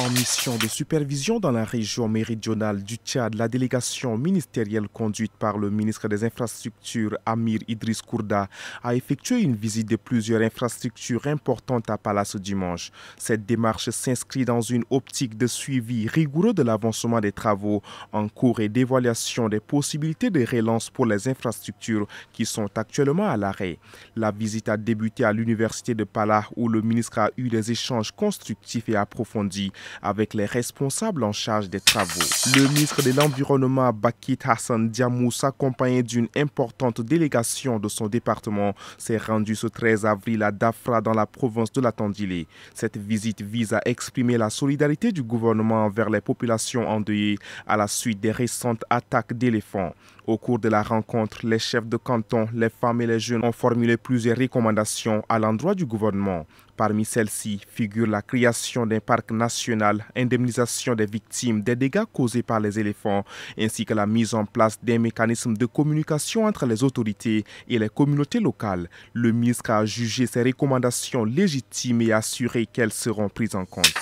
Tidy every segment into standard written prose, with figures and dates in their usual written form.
En mission de supervision dans la région méridionale du Tchad, la délégation ministérielle conduite par le ministre des Infrastructures, Amir Idriss Kourda, a effectué une visite de plusieurs infrastructures importantes à Pala ce dimanche. Cette démarche s'inscrit dans une optique de suivi rigoureux de l'avancement des travaux en cours et d'évaluation des possibilités de relance pour les infrastructures qui sont actuellement à l'arrêt. La visite a débuté à l'université de Pala où le ministre a eu des échanges constructifs et approfondis avec les responsables en charge des travaux. Le ministre de l'Environnement, Bakit Hassan Diamous, accompagné d'une importante délégation de son département, s'est rendu ce 13 avril à Dafra dans la province de la Tandilé. Cette visite vise à exprimer la solidarité du gouvernement envers les populations endeuillées à la suite des récentes attaques d'éléphants. Au cours de la rencontre, les chefs de canton, les femmes et les jeunes ont formulé plusieurs recommandations à l'endroit du gouvernement. Parmi celles-ci figure la création d'un parc national, indemnisation des victimes des dégâts causés par les éléphants, ainsi que la mise en place d'un mécanisme de communication entre les autorités et les communautés locales. Le ministre a jugé ces recommandations légitimes et assuré qu'elles seront prises en compte.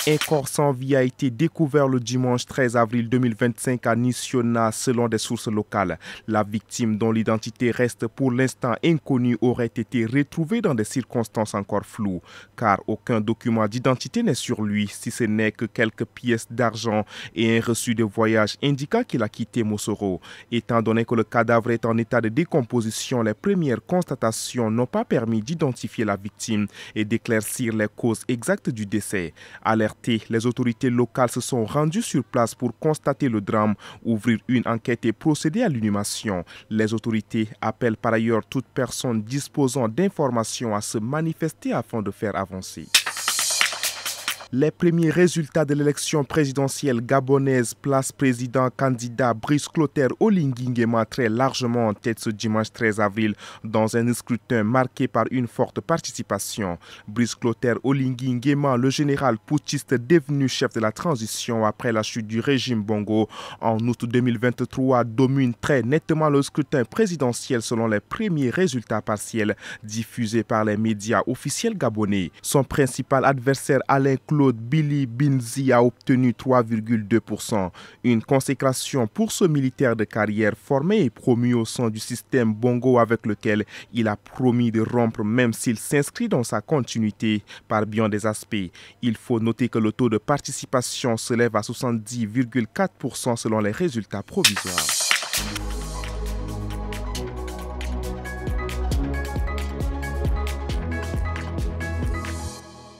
Un corps sans vie a été découvert le dimanche 13 avril 2025 à Nissiona selon des sources locales. La victime, dont l'identité reste pour l'instant inconnue, aurait été retrouvée dans des circonstances encore floues, car aucun document d'identité n'est sur lui, si ce n'est que quelques pièces d'argent et un reçu de voyage indiquant qu'il a quitté Mosoro. Étant donné que le cadavre est en état de décomposition, les premières constatations n'ont pas permis d'identifier la victime et d'éclaircir les causes exactes du décès. Les autorités locales se sont rendues sur place pour constater le drame, ouvrir une enquête et procéder à l'inhumation. Les autorités appellent par ailleurs toute personne disposant d'informations à se manifester afin de faire avancer. Les premiers résultats de l'élection présidentielle gabonaise place président-candidat Brice Clotaire Oligui Nguema très largement en tête ce dimanche 13 avril dans un scrutin marqué par une forte participation. Brice Clotaire Oligui Nguema, le général putschiste devenu chef de la transition après la chute du régime Bongo en août 2023, domine très nettement le scrutin présidentiel selon les premiers résultats partiels diffusés par les médias officiels gabonais. Son principal adversaire Alain Claude Billy Binzi a obtenu 3,2%. Une consécration pour ce militaire de carrière formé et promu au sein du système Bongo avec lequel il a promis de rompre même s'il s'inscrit dans sa continuité par bien des aspects. Il faut noter que le taux de participation s'élève à 70,4% selon les résultats provisoires.